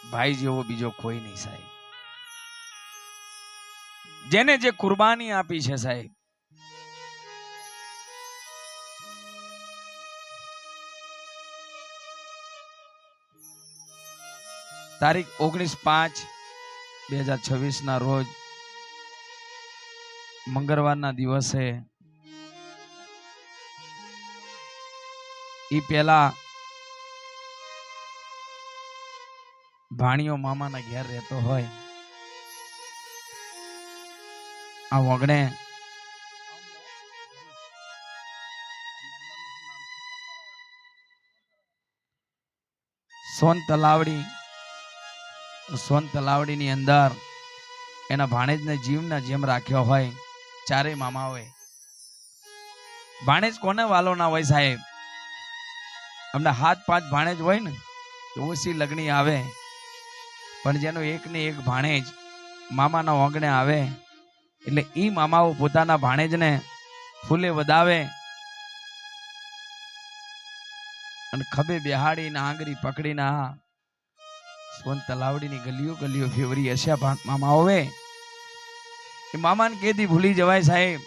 ભાઈ જેવો બીજો કોઈ નહીં સાહેબ. જેને જે કુરબાની આપી છે સાહેબ, તારીખ 19/5/2026 ના રોજ મંગળવારના દિવસે ઈ પેલા ભાણિયો મામાના ઘેર રહેતો હોય, આ વગણે સોન તલાવડીની અંદર એના ભાણેજને જીવના જેમ રાખ્યો હોય. ચારે મામા હોય. ભાણેજ કોને વાલો ના હોય સાહેબ? અમને 7-5 ભાણેજ હોય ને તો ઓછી લગણી આવે, પણ જેનો એક ને એક ભાણેજ મામાના ઓગણે આવે એટલે ઈ મામાઓ પોતાના ભાણેજને ફૂલે વધાવે અને ખભે બેહાડીને આંગળી પકડીને સોન તલાવડીની ગલીઓ ફેવરી હશે મામા હોવે. એ મામાને કેદી ભૂલી જવાય સાહેબ?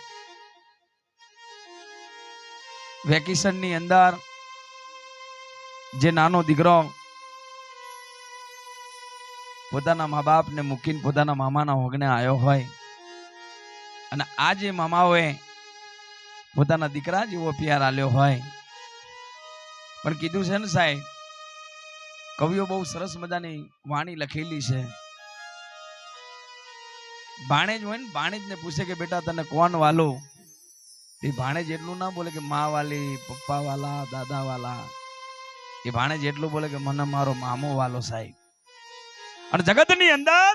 વેકેશન ની અંદર જે નાનો દીકરો પોતાના મા બાપ ને મૂકીને પોતાના મામાના ઓગણે આવ્યો હોય અને આ જે મામાઓએ પોતાના દીકરા જેવો પ્યાર આલ્યો હોય. પણ કીધું છે ને સાહેબ, કવિઓ બહુ સરસ મજાની વાણી લખેલી છે. ભાણેજ હોય ને, ભાણેજ ને પૂછે કે બેટા તને કોણ વાલો? એ ભાણેજ એટલું ના બોલે કે મા વાલી, પપ્પા વાલા, દાદા વાલા. એ ભાણેજ એટલું બોલે કે મને મારો મામો વાલો સાહેબ. અને જગતની અંદર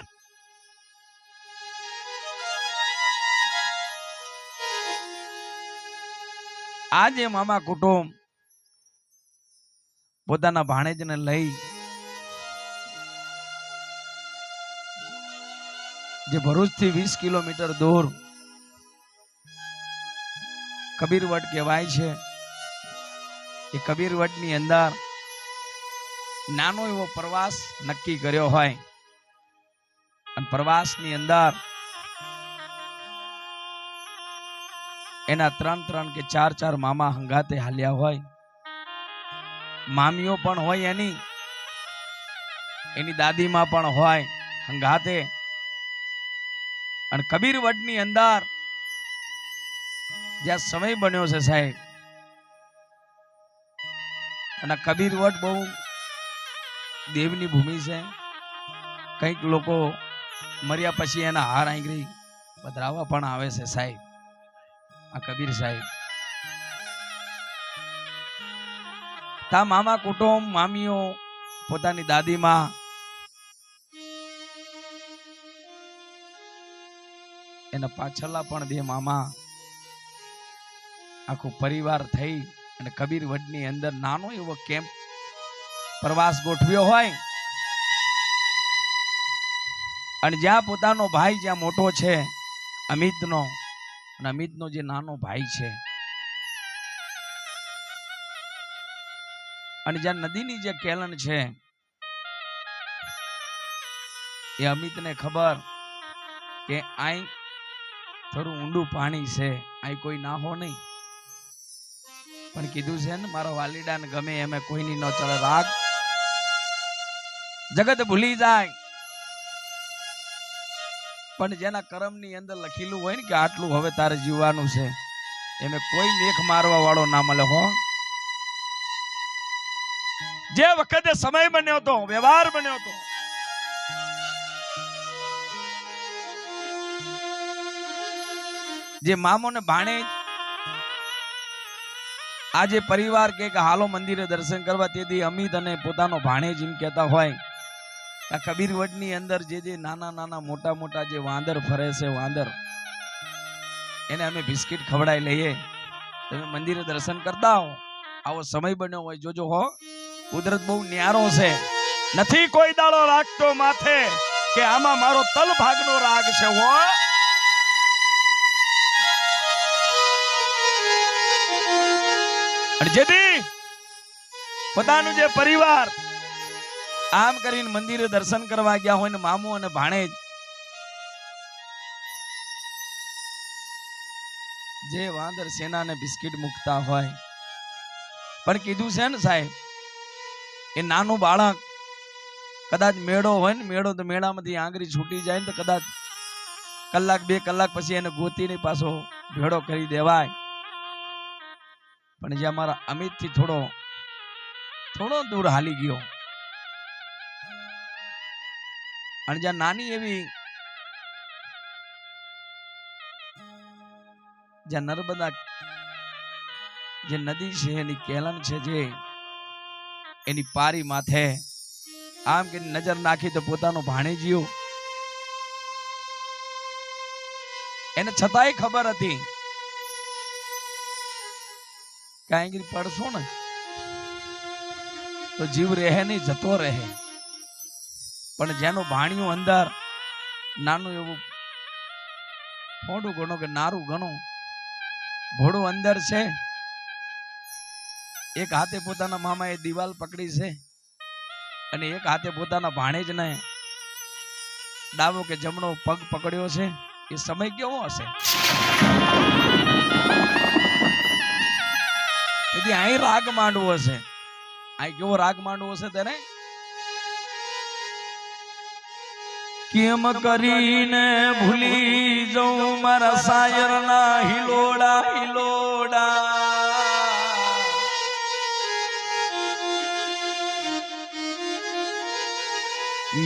આ જે મામા કુટુંબ પોતાના ભાણેજને લઈ જે ભરૂચથી 20 કિલોમીટર દૂર કબીરવડ કહેવાય છે, એ કબીરવડની અંદર નાનો એવો પ્રવાસ નક્કી કર્યો હોય. અને પ્રવાસની અંદર એના 3 કે 4 મામા હંગાતે હાલ્યા હોય. મામીઓ પણ હોય, એની દાદીમાં પણ હોય હંગાતે. અને કબીરવડની અંદર જ્યાં સમય બન્યો છે સાહેબ, અને કબીરવડ બહુ દેવની ભૂમિ છે. કઈક લોકો મર્યા પછી એના હાર આંગળી પધરાવા પણ આવે છે સાહેબ. આ કબીર સાહેબ તા મામા કુટુંબ, મામીઓ, પોતાની દાદીમાં, એના પાછળલા પણ 2 મામા, આખો પરિવાર થઈ અને કબીરવડની અંદર નાનો એવો કેમ્પ પ્રવાસ ગોઠવ્યો હોય. અને જ્યાં પોતાનો ભાઈ જ્યાં મોટો છે અમિતનો, અને અમિતનો જે નાનો ભાઈ છે, અને જ્યાં નદીની જે કેલન છે, એ અમિતને ખબર કે આઈ થોડું ઊંડું પાણી છે, આઈ કોઈ ના હો નહીં. પણ કીધું છે ને મારા વાલીડાને ગમે એમે કોઈની ન ચલે રાગ. જગત ભૂલી જાય પણ જેના કર્મની અંદર લખેલું હોય ને કે આટલું હવે તારે જીવવાનું છે, એમે કોઈ મેખ મારવા વાળો ના મળે હો. જે વખતે સમય બન્યો તો, વ્યવહાર બન્યો તો, જે મામો ને ભાણેજ આજે પરિવાર કે હાલો મંદિરે દર્શન કરવા, તેથી અમિત અને પોતાનો ભાણેજ એમ કહેતા હોય આ કબીરવડની અંદર જે નાના મોટા જે વાંદર ફરે છે, વાંદર એને અમે બિસ્કિટ ખવડાવી લઈએ. તમે મંદિરે દર્શન કરતા હો, આવો સમય બન્યો હોય જોજો હો. કુદરત બહુ ન્યારો છે, નથી કોઈ દાડો રાખતો માથે કે આમાં મારો તલ ભાગનો રાગ છે હો. અને જેથી પોતાનું જે પરિવાર આમ કરીને મંદિરે દર્શન કરવા ગયા હોય ને મામુ અને ભાણેજ જે વાંદર સેનાને બિસ્કિટ મૂકતા હોય, પણ કીધું છે ને સાહેબ, એ નાનું બાળક કદાચ મેળો હોય ને, મેળો તો મેળામાંથી આંગળી છૂટી જાય ને તો કદાચ કલાક 2 કલાક પછી એને ગોતીને પાછો ભેળો કરી દેવાય. પણ જ્યાં મારા અમિત થી થોડો દૂર હાલી ગયો અને જ્યાં નાની એવી જ્યાં નર્મદા જે નદી છે એની કેલન છે, જે એની પારી માથે આમ કે નજર નાખી તો પોતાનો ભાણેજીયો, એને છતાંય ખબર હતી કે અહીં પડશો ને તો જીવ રહે નહીં, જતો રહે. પણ જેનું ભાણિયું અંદર નાનું એવું થોડું ગણો કે નારું ગણો ભોળું અંદર છે, એક હાથે પોતાના મામાએ દિવાલ પકડી છે અને એક હાથે પોતાના ભાણેજને ડાબો કે જમણો પગ પકડ્યો છે. એ સમય કેવો હશે? તેથી અહીં રાગ માંડવો હશે. અહીં કેવો રાગ માંડવો હશે તેને? કેમ કરીને ભૂલી જાઉં મારા શાયરના હિલોડા હિલોડા,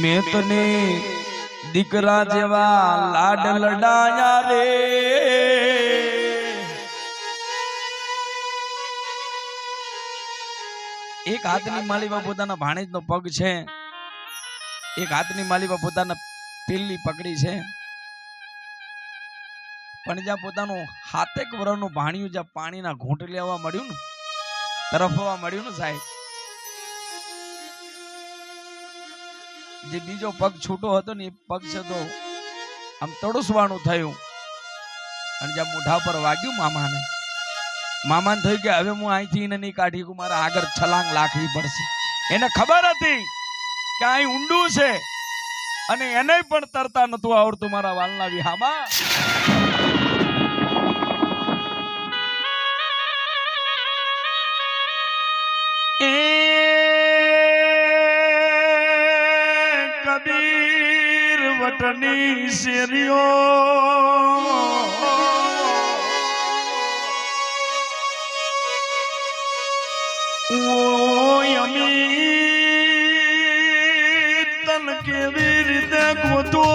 મેં તને દીકરા જેવા લાડ લડાયા રે. એક હાથની માલીમાં પોતાના ભાણેજનો પગ છે, એક હાથની માલીમાં પોતાના પીલી પકડી છે, પણ જ્યાં પોતાનું 7 વર્ષનું ભાણિયું જ્યાં પાણીના ઘૂંટ લેવા મળ્યું ને, તરફવા મળ્યું ને સાહેબ, જે બીજો પગ છૂટો હતો ને એ પગ છે તો આમ તડુસવાનું થયું અને જ્યાં મોઢા પર વાગ્યું મામાને થયું કે હવે હું અહીંથી એને નહીં કાઢી શકું, મારે આગળ છલાંગ લાખવી પડશે. એને ખબર હતી કે અહીં ઊંડું છે અને એને પણ તરતા નતું આવડતું મારા વાલના વિહામાં. કબીર વટની શેરીઓ તન કેવી રીતે ગોતો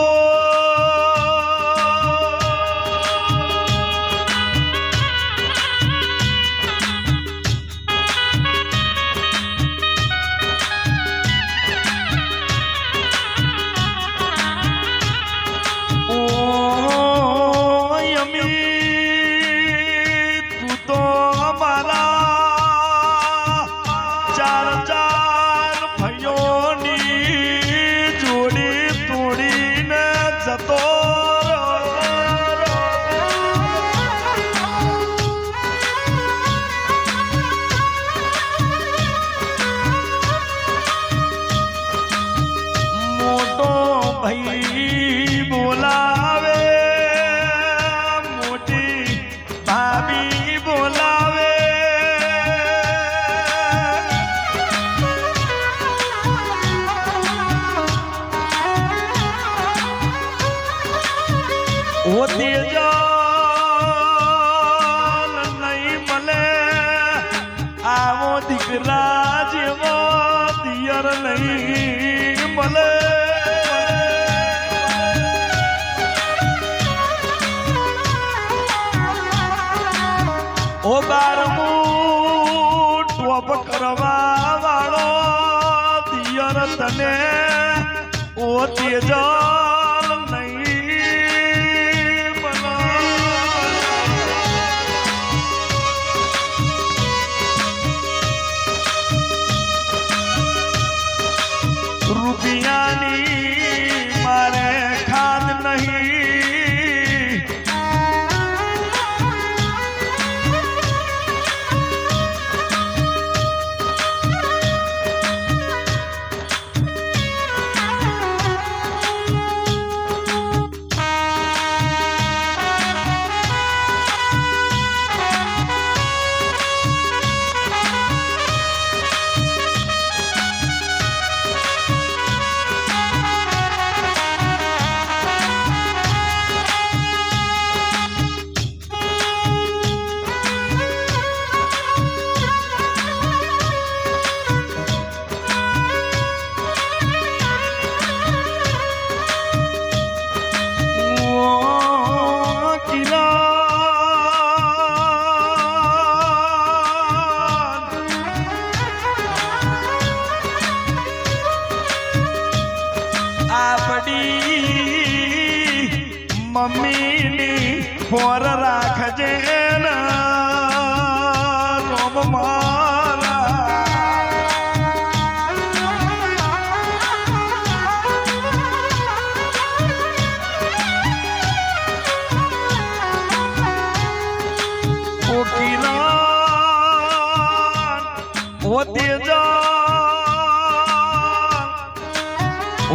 દીકરા જેવો દિયર નહીં મળે. ઓ 12મું ટોપ કરવા વાળો દિયર તને ઓ તેજલ નહીં મળે. રૂપિયાની મારે ખાદ નહીં, આપડી મમ્મીની ફોર રાખજે રોમ મારા કોકીના ઓ તેજા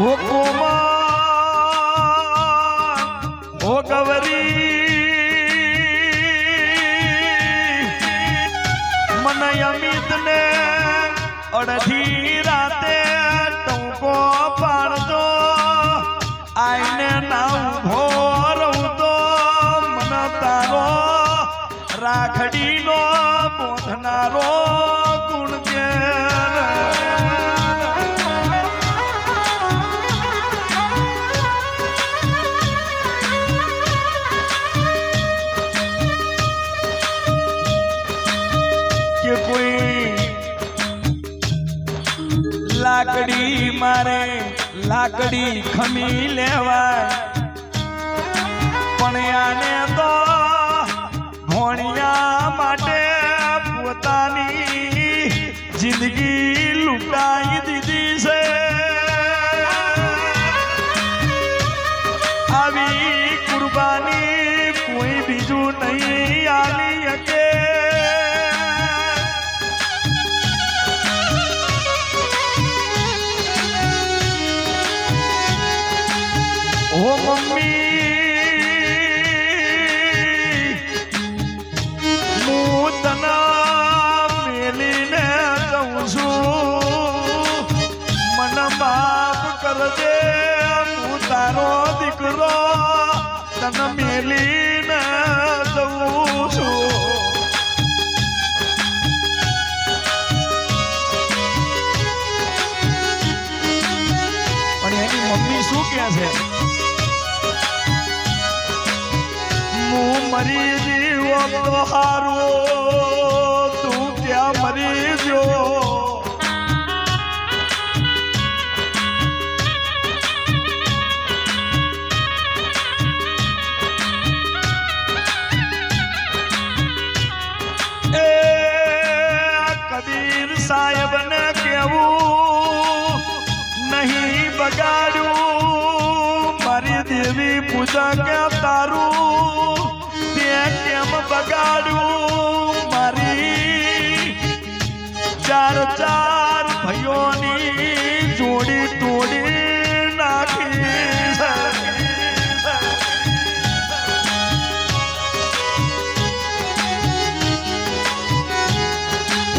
ઓ કોમા ઓ ગવરી મને અમિત ને અડધી રાતે ટૂંકો પાડજો આઈને ના ઉભો રહું તો મને તારો રાખડીનો બોધનારો ગુણ કે કોઈ લાકડી મારે લાકડી ખમી લેવાય પણ આને તો ભોણિયા માટે પોતાની જિંદગી લૂંટાઈ દીધી છે આવી કુરબાની કોઈ બીજું નહીં આલી શકે ઓ મમ્મી હું તને મેલીને જઉં છું મને માફ કરજે હું તારો દીકરો તને મેલીને જઉં છું પણ એની મમ્મી શું કહે છે હું મરી જીવો તો હારો તું ક્યાં મરી ગયો એ કબીર સાહેબ ને કેવું નહીં બગાડ્યું મારી દેવી પૂજા કે તારું કેમ બગાડ્યું મારી ચાર ચાર ભાઈઓની જોડી તોડી નાખી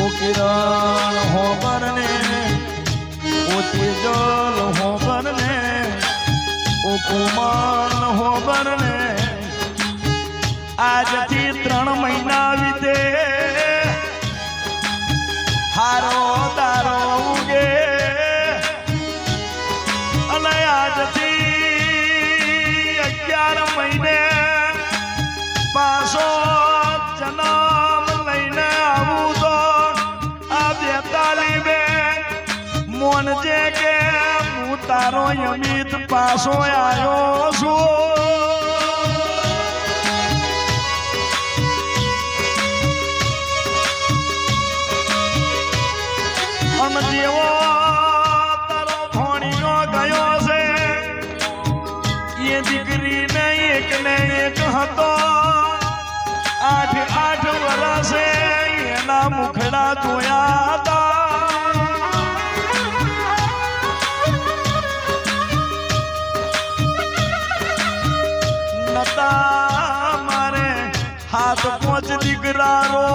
ઓ કિરણ હોબર ને ઓ તેજલ હોબર ને ઓ કુમાર હોબર ને આજથી 3 મહિના વીતે હારો તારો ઉગે અને આજથી 11 મહિને પાછો જન્મ લઈને આવું તો આ 42 બેન મોનજે કે હું તારો અમિત પાછો આવ્યો છું જેવો તારો ભોણિયો ગયો છે એ દીકરીને એક હતો 8 વર્ષે એના મુખડા જોયા હતા નતા મારે હાથ 5 દીકરારો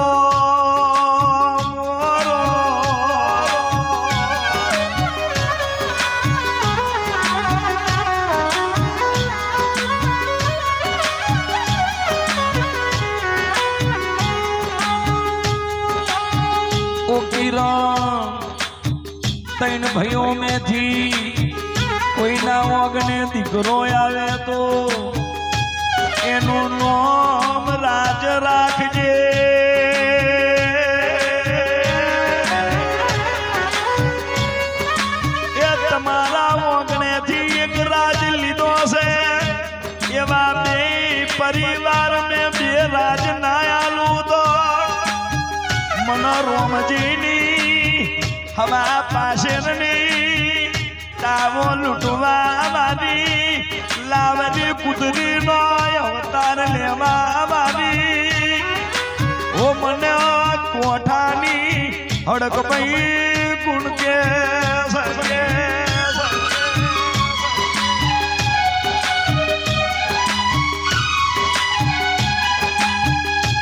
तीन भाइयों में थी कोई ना वगने दीकरो आवे तो एनु नाम राज राखजे ए तमारा वगने थी एक પણ રોમજીની હવા પાછળની તાવો લૂંટવા વાળી લાવની કુદરીનો અવતાર લેવા વાળી ઓ મને કોઠાની હડક ભાઈ ગુણ કે સકે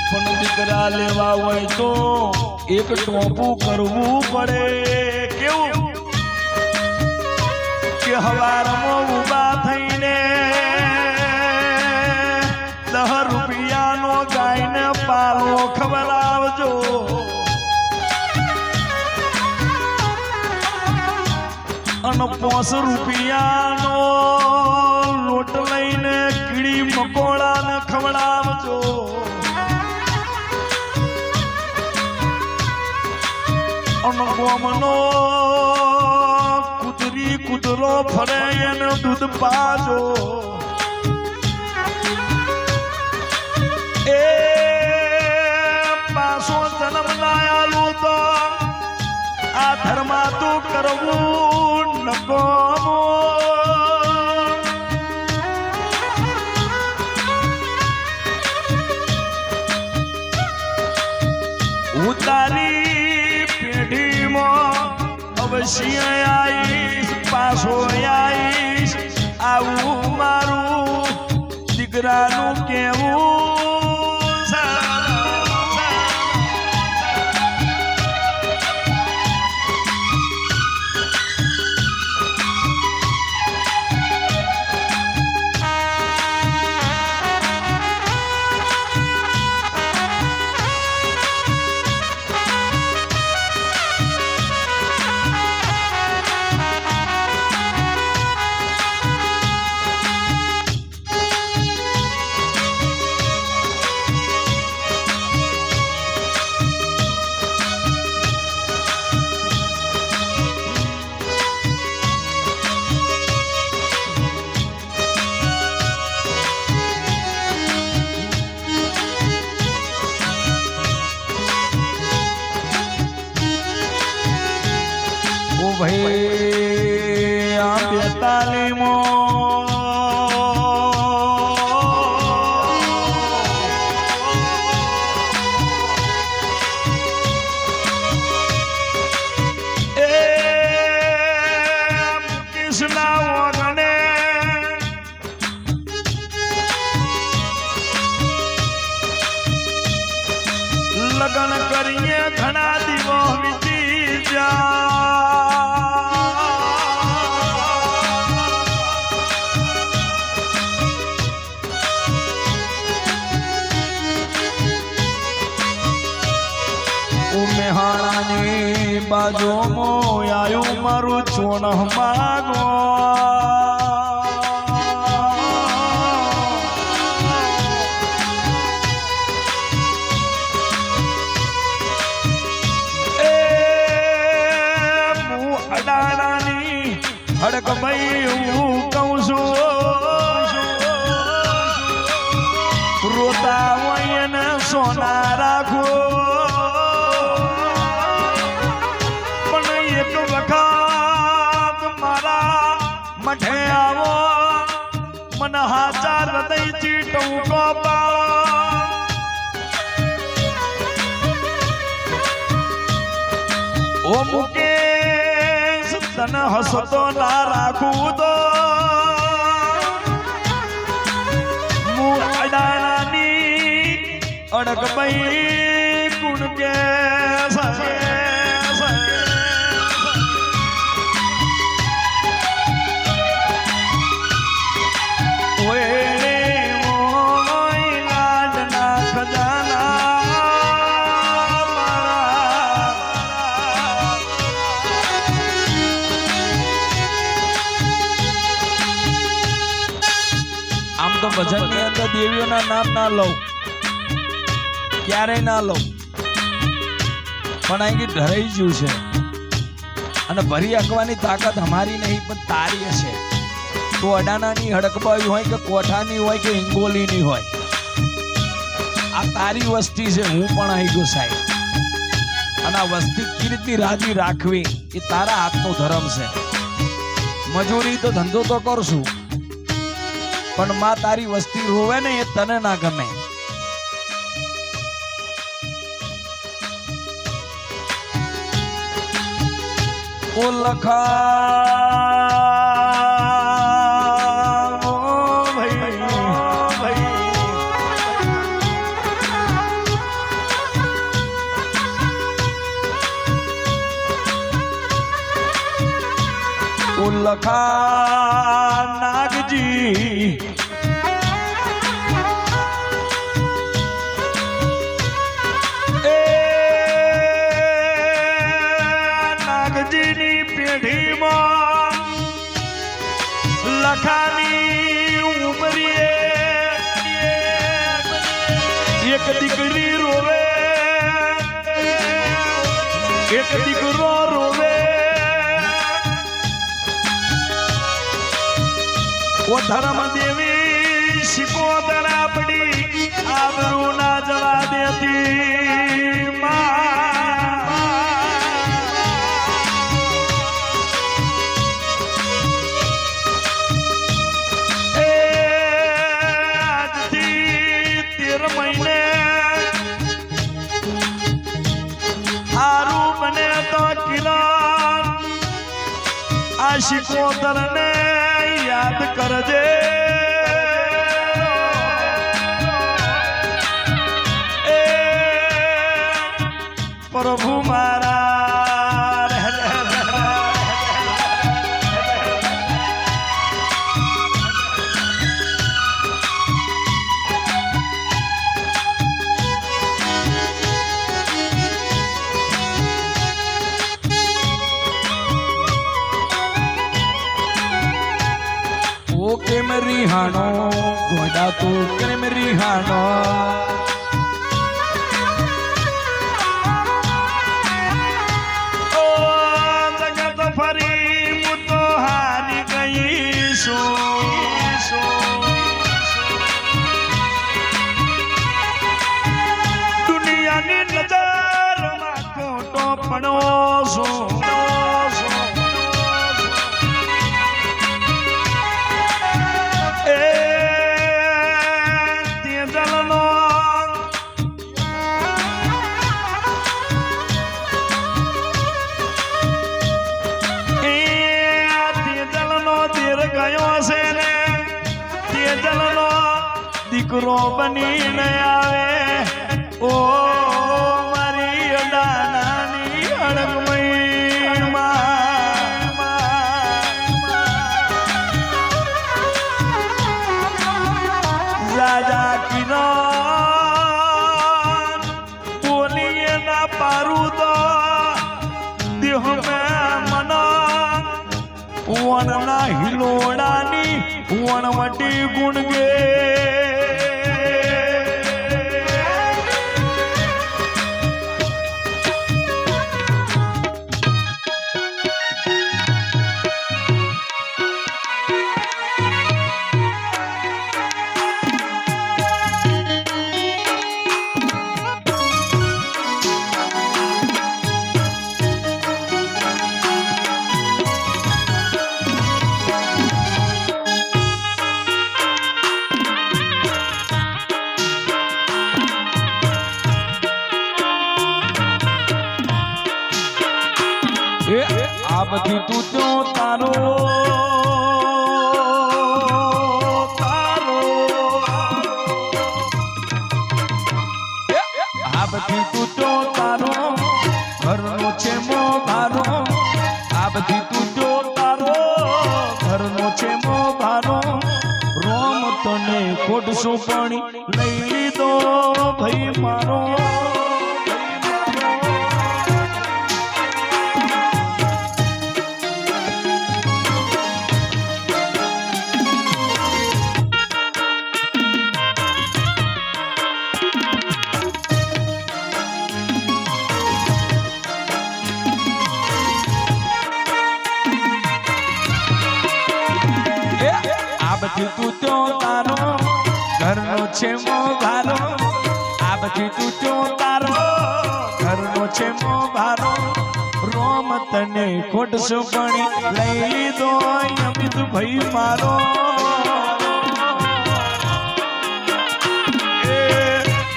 પણ દીકરા લેવા હોય તો એક ટોપું કરવું પડે કેવું કે હવારમાં ઊભા થઈને 10 રૂપિયાનો ગાયને પાલો ખવડાવજો અને 5 રૂપિયાનો લોટ લઈને કીડી મકોડાને ખવડાવજો અને ગોમનો કૂતરી કૂતરો ફરે એને દૂધ પાજો એ પાછો જન્મ ના આલું તો આ ધર્મા તો કરવું નકો ઉતારી પેઢીમાં અવશ્ય આવીશ પાછો આવીશ આવું મારું દીકરાનું કેવું ભાઈ આ 42મો એ કૃષ્ણા વગણે લગ્ન કરીએ ઘણા દિવસ વીતી મેહાણાની બાજુમાં આયું મારું ચોણ માગો એ હું અડાણાની હડક ભાઈ હું કહું છું રોતા હોય ને સોના રાખો એક વખત મારા મઠે આવો મને હાચા હૃદયથી ટૂંકો ઓ મુકેશ તને હસતો ના રાખું તો હું અડાણાની અડક ભાઈ ગુણ કે ભજનની અંદર દેવીઓના નામ ના લઉં ક્યારેય ના લઉં પણ અહીં ડરાઈ ગયું છે અને ભરી આપવાની તાકાત અમારી નહીં પણ તારી હશે તો અડાણાની હડકબાઈ હોય કે કોઠાની હોય કે હિંગોલીની હોય આ તારી વસ્તી છે હું પણ અહીં ગયો સાહેબ અને આ વસ્તી કીર્તિ રાજી રાખવી એ તારા હાથનો ધર્મ છે. મજૂરી તો ધંધો તો કરશું, પણ માં તારી વસ્તી રોવે ને એ તને ના ગમે. ઓ લખા ભાઈ ઓ લખા નાગજી લખાની ઉમરીએ એક દીકરી રોવે, એક દીકરો રોવે. ઓ ધર્મ દેવી શિકોતર આપડી આબરૂ ના જવા દેતી શિકોતર ને યાદ કરજે. એ પ્રભુ મારા કેમ રિહાણો ગોડા તું કેમ રિહાણો. ઓ જગત ફરી હું તો હારી ગઈશું. દુનિયાની નજરમાં ખોટો પડો છું. દીકરો બનીને આવે ઓ મારી અડાનાની અડગમઈ રાજા કિરણ બોલીએ ના પારું તો દેહ મેં મના વનના હિલોડાની વણવટી ગુણગે. આ બધી તું તો તારો આ બધી તું તો તારો ઘરનો છે મોભારો. આ બધી તું તો તારો ઘરનો છે મોભારો. રોમ તને ખોટશું પાણી લઈ લીધો ભાઈ મારો. બધી તું તો તારો ઘરનો છે મોઘારો. આ બધી તું તો તારો ઘરનો છે મોભારો રોમ તને ખોટશો પડી લઈ લીધો અમિત ભાઈ મારો એ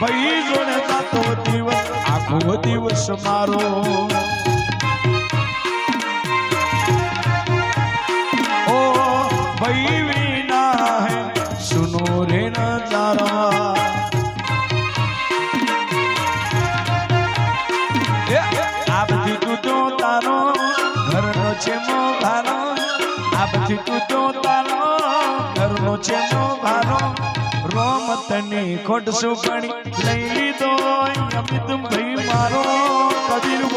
ભાઈ જોડે જાતો દિવસ આખો દિવસ મારો ઓ ભાઈ વિના હે સુનો રે નજારા આ બધી તું તો તારો ઘરનો છે મોભારો આ બધી તું તો તારો ઘરનો છે મોભારો રોમ તને ખોટશો પડી લઈ લીધો અમિત ભાઈ મારો કબીર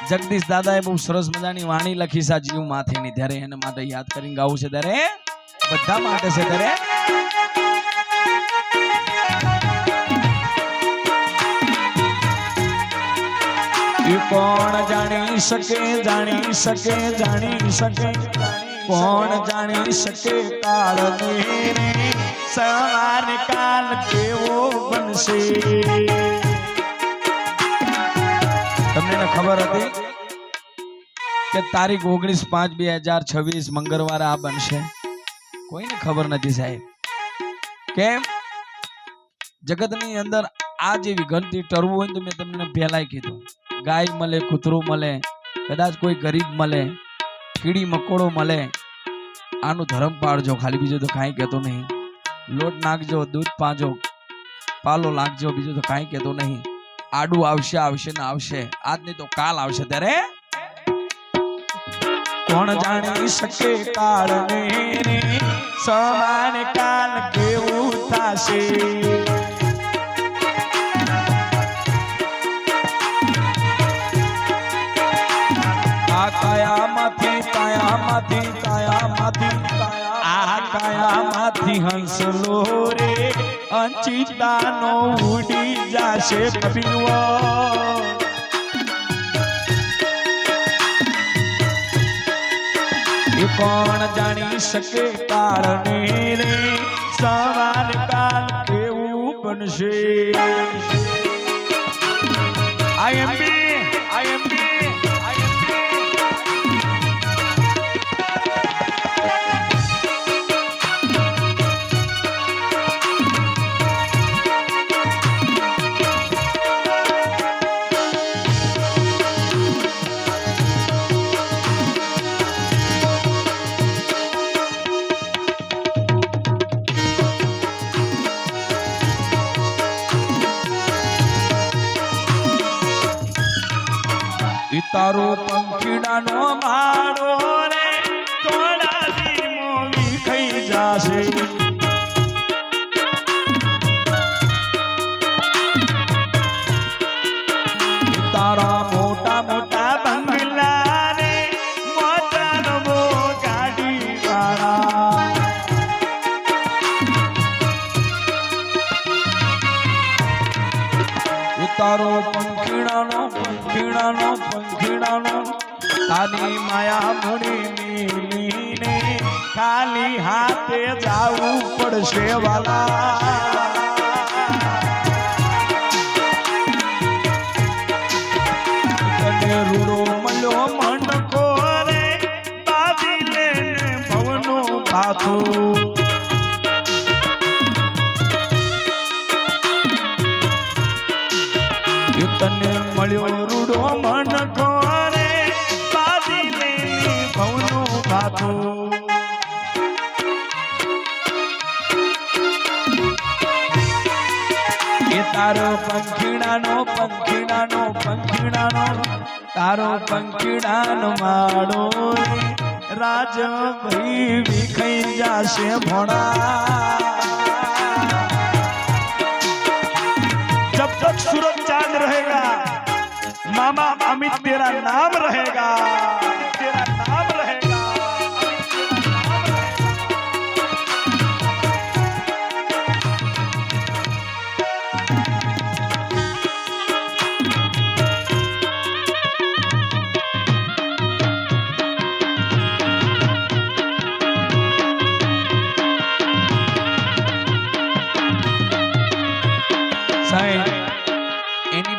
જગદીશ દાદાએ બહુ સરસ મજાની વાણી લખી છે જીવ માથેની ત્યારે એને માટે યાદ કરીને ગાવું છે ત્યારે બધા માટે છે ત્યારે કોણ જાણી શકે જાણી શકે જાણી શકે કોણ જાણી શકે કાળ ને સવાર કાલ કેવો બનશે તમને ખબર હતી કે તારીખ 19/5/2026 મંગળવારે આ બનશે કોઈને ખબર નથી સાહેબ કેમ જગતની અંદર આ જે વિઘનથી ટરવું હોય તો મેં તમને પહેલાય કીધું ગાય મળે કૂતરું મળે કદાચ કોઈ ગરીબ મળે કીડી મકોડો મળે આનું ધર્મ પાડજો ખાલી બીજું તો કાંઈ કહેતો નહીં લોટ નાખજો દૂધ પાજો પાલો લાગજો બીજું તો કાંઈ કહેતો નહીં આડું આવશે આવશે ને આવશે આજ નહીં તો કાલ આવશે ત્યારે કોણ જાણી શકે કાળ ને સમાન કાલ કેવું થશે કાયામાંથી હંસ લો રે અંચિતાનો ઉડી જાશે કબીરવો કોણ જાણી શકે કાળ ને રે સવાર કાલ કેવું બનશે આઈ એમ બી તારો પંખીડાનો મારો રે થોડા ધીમો વિખાઈ જાશે તારા મોટા મોટા બંગલા રે મોટા નવો ગાડી વાળા તારો પંખીડાનો તારી માયા મૂડી મિલીને ખાલી હાથે જાવું પડશે વાલા તને રૂડો મળ્યો મંડકો રે બાજી લેને ભવનો પાથો તને મળ્યો રૂડો મંડકો રે બાજી લેને ભવનો પાથો તારો પંખીડાનો તારો પંખીડાનો માળો રાજ ભાઈ વિખાઈ જાશે ભોળા जब तक सूरज चांद रहेगा मामा अमित तेरा नाम रहेगा तेरा नाम रहेगा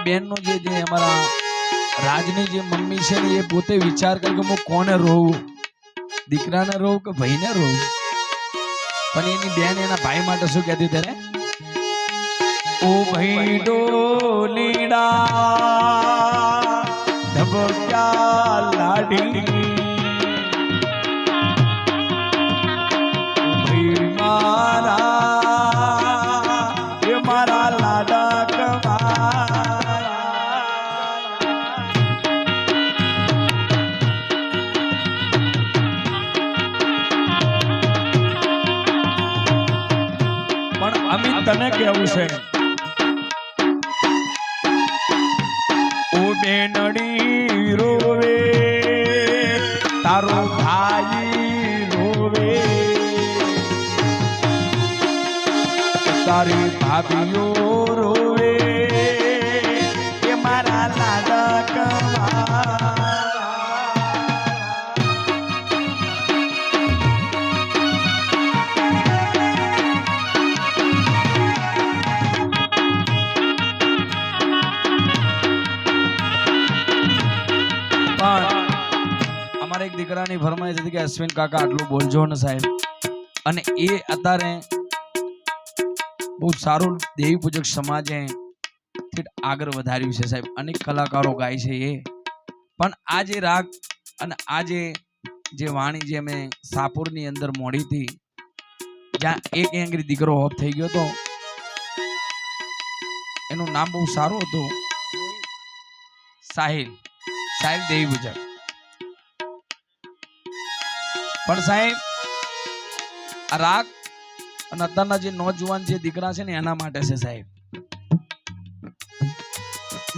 બેનનો જે અમારા રાજની જે મમ્મી છે ને એ પોતે વિચાર કરે કે હું કોને રોવું, દીકરાને રોવું કે ભાઈને રોવું. પણ એની બેન એના ભાઈ માટે શું કહેતી ત્યારે, ઓ ભાઈ ડોલીડા ધબક્યા લાડી, ભાઈ મારા લાડા કમારા. પણ અમિત તને કેવું છે, ઓ બેનડી રોવે તારો ભાઈ રોવે, તારી ભાભીઓ રોવે કે મારા લાડા કમારા. અમારે એક દીકરાની ફરમાઈશ હતી કે અશ્વિન કાકા આટલું બોલજો ને સાહેબ. અને એ અત્યારે બહુ સારું દેવી પૂજક સમાજે આગળ વધાર્યું છે સાહેબ. અનેક કલાકારો ગાય છે એ પણ આ જે રાગ અને આ જે વાણી જે મેં સાપુરની અંદર મોડી હતી, જ્યાં એક એંગરી દીકરો ઓફ થઈ ગયો હતો, એનું નામ બહુ સારું હતું, સાહિલ દેવી પૂજક. પણ સાહેબ આ રાગ અને અત્યારના જે નોજવાન જે દીકરા છે ને એના માટે છે સાહેબ.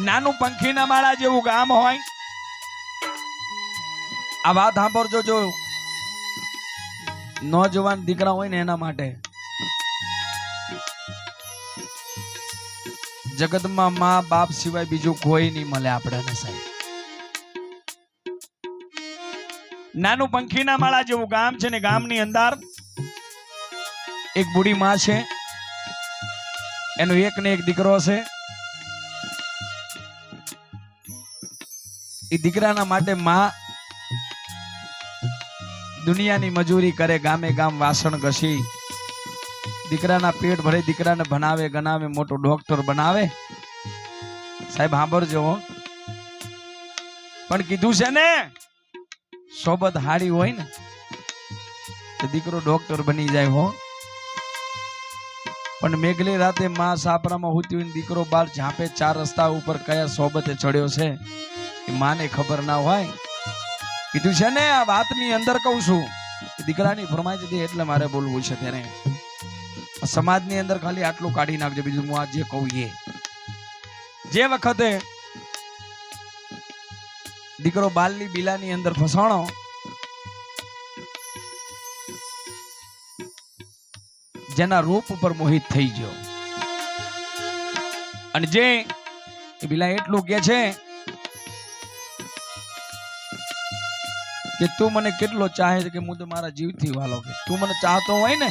નાનું પંખીના માળા જેવું ગામ હોય, આ વાત સાંભળજો, જો નોજવાન દીકરા હોય ને એના માટે. જગતમાં મા બાપ સિવાય બીજું કોઈ નહીં મળે આપણને સાહેબ. નાનું પંખીના માળા જેવું ગામ છે ને ગામની અંદર એક બુઢી માં છે, એનો એક ને એક દીકરો છે. એ દીકરાના માટે માં દુનિયાની મજૂરી કરે, ગામે ગામ વાસણ ઘસી દીકરાના પેટ ભરે, દીકરાને ભણાવે ગણાવે, મોટો ડોક્ટર બનાવે. સાહેબ સાંભળજો, પણ કીધું છે ને સોબત હાડી હોય ને તો દીકરો ડોક્ટર બની જાય હો. પણ મેઘલી રાતે માં સાપરામાં હોતી હોય, દીકરો બાર ઝાંપે 4 રસ્તા ઉપર કયા સોબતે ચડ્યો છે એ માને ખબર ના હોય. કીધું છે ને આ વાતની અંદર કહું છું, દીકરાની ફરમાઈશ હતી એટલે મારે બોલવું છે. ત્યારે સમાજની અંદર ખાલી આટલું કાઢી નાખજો, બીજું હું આ જે કહું એ. જે વખતે દીકરો બાલની બિલાની અંદર ફસાણો, જેના રૂપ ઉપર મોહિત થઈ ગયો, અને જે બિલા એટલું કે છે કે તું મને કેટલો ચાહે છે, કે હું તો મારા જીવથી વાલો, કે તું મને ચાહતો હોય ને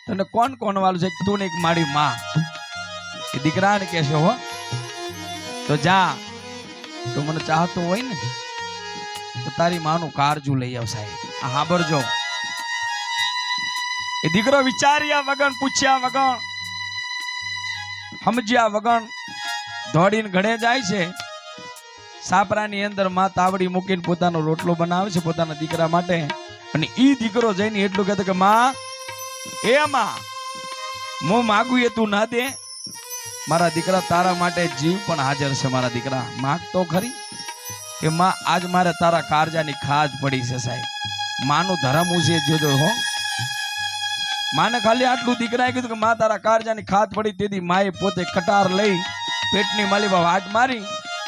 તને કોણ કોણ વાલું છે, તું ને એક મારી માં. એ દીકરાને કે છે હો તો જા, તું મને ચાહતો હોય ને તો તારી માનું કારજું લઈ આવ. સાહેબ આ સાંભળજો, એ દીકરો વિચાર્યા વગર, પૂછ્યા વગર, સમજ્યા વગર દોડીને ઘરે જાય છે. સાપરાની અંદર માં તાવડી મૂકીને પોતાનો રોટલો બનાવે છે પોતાના દીકરા માટે. અને ઈ દીકરો જઈને એટલું કહેતો કે માં, એ માં, હું માગું એ તું ના દે, મારા દીકરા તારા માટે જીવ પણ હાજર છે. મારા દીકરા માગ તો ખરી કે માં આજ મારે તારા કારજાની ખાજ પડી છે. સાહેબ માનું ધર્મ છે જોજો હો. માને ખાલી આટલું દીકરાએ કીધું કે માં તારા કારજાની ખાજ પડી. તેથી માએ પોતે કટાર લઈ પેટની માલીપા વાટ મારી,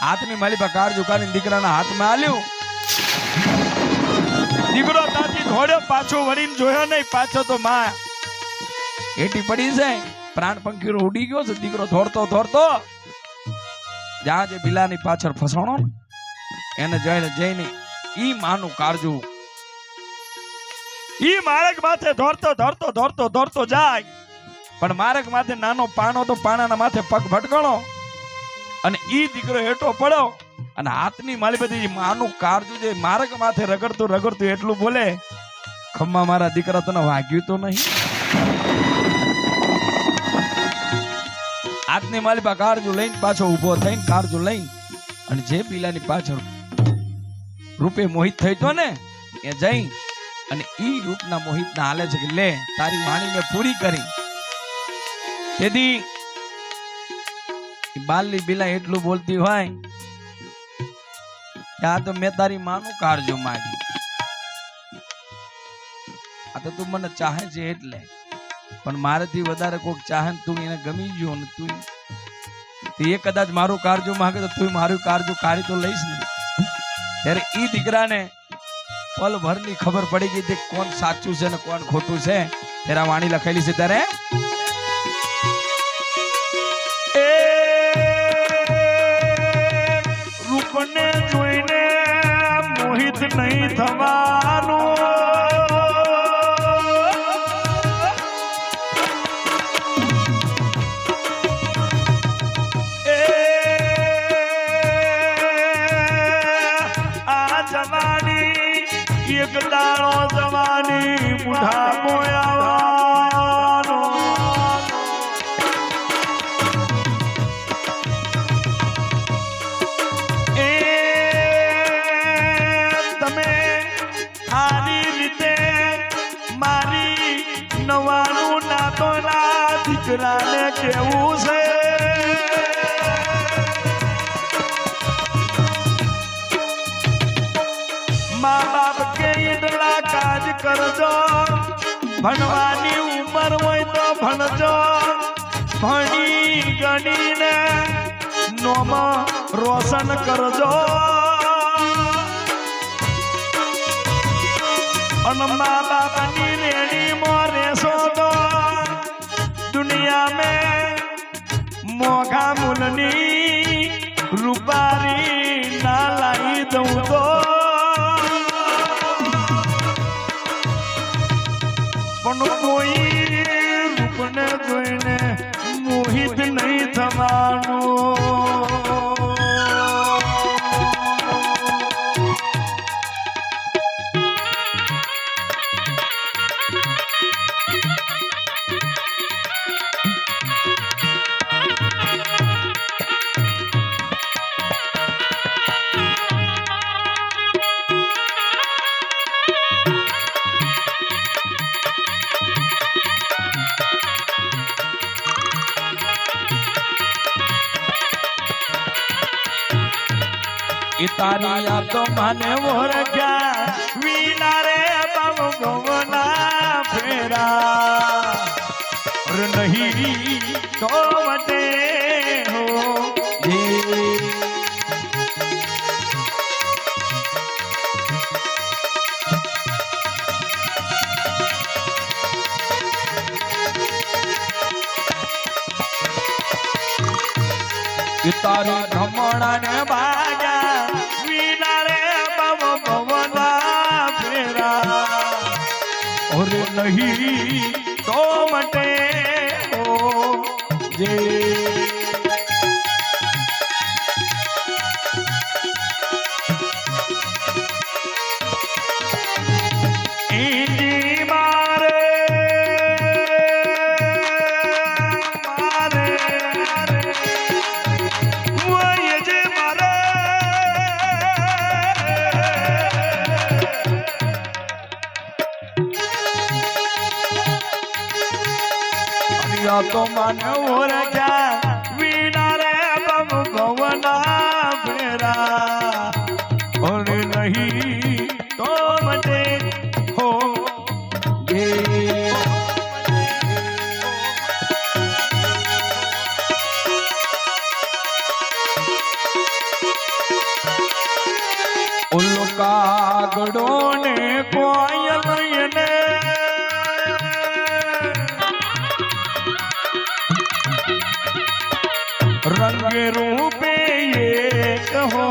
હાથની માલીપા કારજુ કાઢીને દીકરાના હાથમાં આલ્યું. દીકરો ત્યાંથી દોડ્યો, પાછો વળીને જોયો નહીં. પાછો તો માં હેઠી પડી છે, પ્રાણ પંખીરો ઉડી ગયો છે. દીકરો દોડતો જ્યાં જે બિલાની પાછળ ફસાણો એને જઈને ઈ માનું કારજુ ઈ માળક માથે દોડતો જાય. પણ મારક માથે નાનો પાણો તો પાણાના માથે પગ ભટકણો અને ઈ દીકરો હેઠો પડ્યો અને હાથની માલી બધી માનું કાળજું જે મારક માથે રગડતું રગડતું એટલું બોલે, ખમ્મા મારા દીકરા તને વાગ્યું તો નહીં? હાથની માલી પા કાળજું લઈને પાછો ઊભો થઈને કાળજું લઈને અને જે પીલાની પાછળ રૂપે મોહિત થઈ તો ને એ જઈ અને ઈ રૂપના મોહિતના હાલે છે કે લે તારી વાણી મેં પૂરી કરી. તેથી બાલની બિલા એટલું બોલતી હોય કે આ તો મેં તારી માનું કાળજો માગ્યું, આ તો તું મને ચાહે છે એટલે, પણ મારાથી વધારે કોઈક ચાહે ને તું એને ગમી ગયો ને તું એ કદાચ મારું કાળજો માંગે તો તું મારું કાળજો કાઢી તો લઈશ ને. ત્યારે ઈ દીકરાને પલ ભરની ખબર પડી ગઈ કે કોણ સાચું છે ને કોણ ખોટું છે. ત્યારે વાણી લખેલી છે ત્યારે રૂપને જોઈને મોહિત નહીં થવાનું, એક દાણો જવાની મુઠા મોયાવાનો. એ તમે આની રીતે મારી નવાનું નાતો ના દીકરાને કેવું છે. મા બાપ કે ઈડલા કાજ કરજો, ભણવાની ઉંમર હોય તો ભણજો, ભણી ગણીને નોમ રોશન કરજો. અને મા બાપની રેડીમાં રહેશો તો દુનિયા મેં મોઘા મૂલની રૂપારી ના લાવી દઉં તો પણ કોઈ રૂપને જોઈને મોહિત નહીં થવાનું. તારી આ તો મને ઓળખ્યા વિના રે બાબુ ગોવના ફેરા નહીં તો વટે હો તારી ભ્રમણા ને ભાગ્યા વિના રે બાબુ ગોવના ફેરા ઓરે નહીં તો વટે હો જે તો મને ઓળખ્યા વિના રે બાબુ ગોવના ફેરા ઓરે નહીં તો વટે હો જે ઓલો કાગડો ને કોયલ ને रंग रूपे एक हो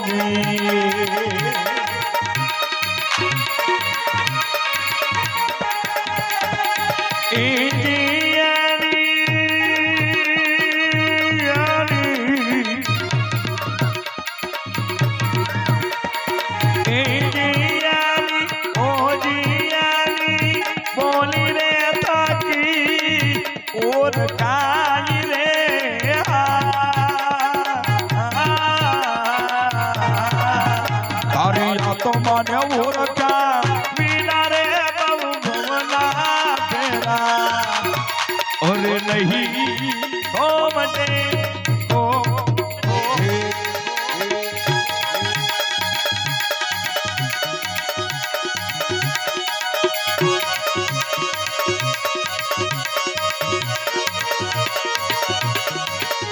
जी ઓરખાય રે તારી તો મને ઓરખા વિના રે બહુ ભવના ફેરા ઓરે નહીં તો મને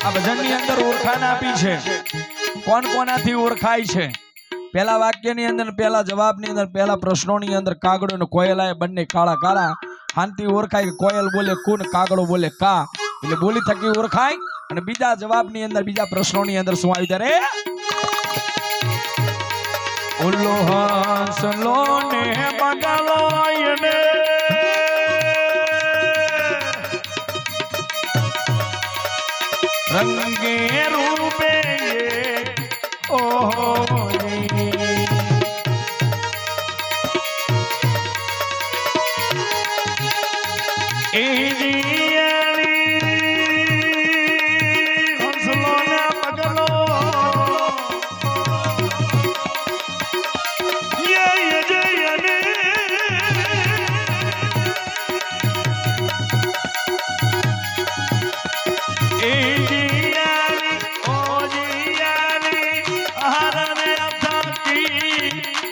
આ ભજનની અંદર ઓળખાણ આપી છે કોણ કોનાથી ઓળખાય છે પહેલા વાક્યની અંદર પહેલા જવાબની અંદર પહેલા પ્રશ્નોની અંદર કાગડો અને કોયલાએ બંને કાળા કાળા હાનથી ઓળખાય કોયલ બોલે કુન કાગડો બોલે કા એટલે બોલી થકી ઓળખાય અને બીજા જવાબની અંદર બીજા પ્રશ્નોની અંદર શું આવી ત્યારે ઓલો હંસલો ને બગલો ને રંગે રૂપે ઓહો એ હંસલો ને પગલો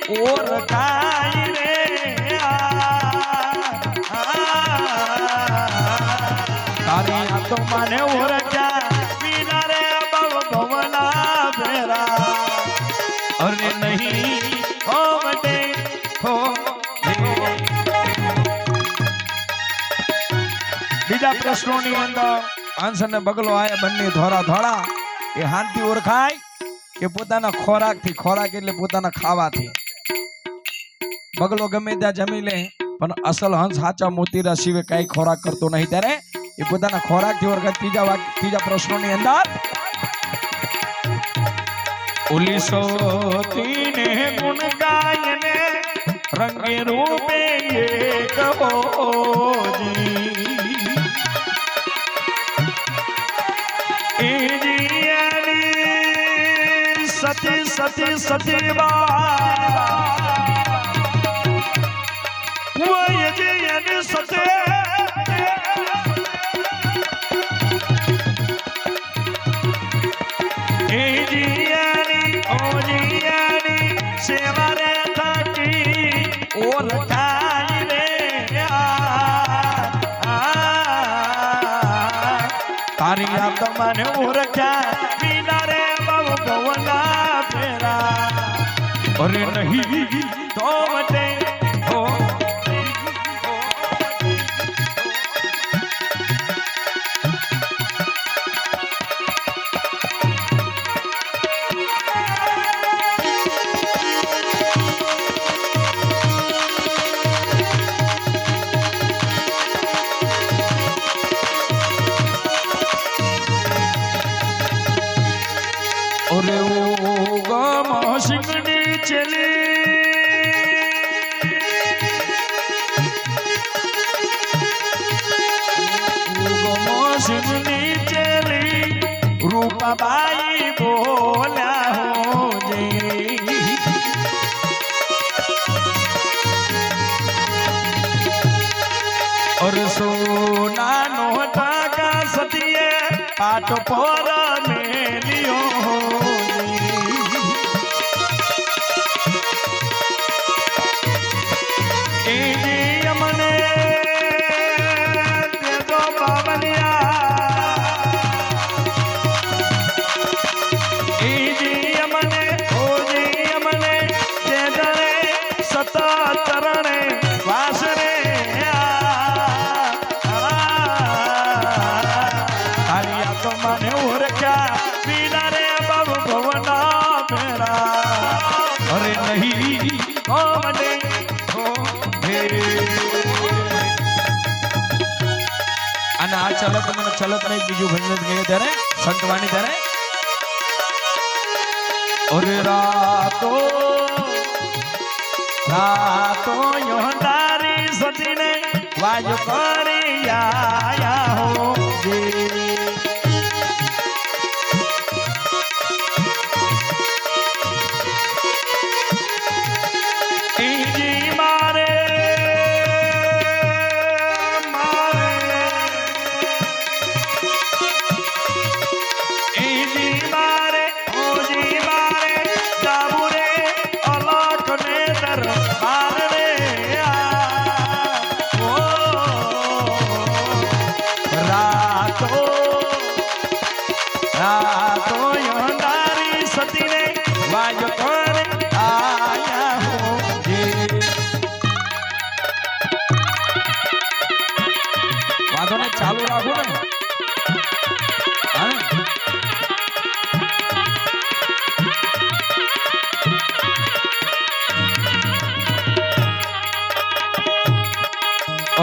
ઓરખાય રે તારી તો મને ઓરખ્યા વિના રે બહુ ભવના ફેરા અરે નહીં હો મટે હો બીજા પ્રશ્નોની અંદર હંસ અને બગલો આયા બંને ધોરા ધોળા એ હાનથી ઓળખાય કે પોતાના ખોરાકથી ખોરાક એટલે પોતાના ખાવાથી બગલો ગમે ત્યાં જમી લે પણ અસલ હંસ સાચા મોતીરા સિવાય કઈ ખોરાક કરતો નહીં ત્યારે એ પોતાના ખોરાકથી ઓળખાય ત્રીજા પ્રશ્નોની અંદર ઓલી સોતીને ગુણ ગાયને રંગે રૂપે એક હોજી એ જીયાની સતી સતી સતી બા ઓળખાય રે તારી યાદ મને ઓળખ્યા વિના રે બહુ ભવના ફેરા અરે નહીં તો મટે હો ઓરે ઓ ગમ સિંગડી ચલી રૂપાબાઈ બોલ્યા હો જે और सोना नो टाका सतिये पाट पर में लियो यमने दे दो बाबलिया यमने ओ जी यमने दे दरे सता चरणे वासरे મને ઓળખ્યા વિના રે બહુ ભવના ફેરા અરે નહીં કોમડે હો હે અને આ ચલત મને ચલત નહીં બીજું ભજન ગયે ત્યારે સંતવાણી ત્યારે અરે રાતો રાતો યોંધારી સતીને વાજ કરી આયા હો રાતો અંધારી સતીને વાજ પર આયા હો જે. વાંધો ને ચાલુ રાખો ને. હા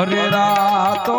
અરે રાતો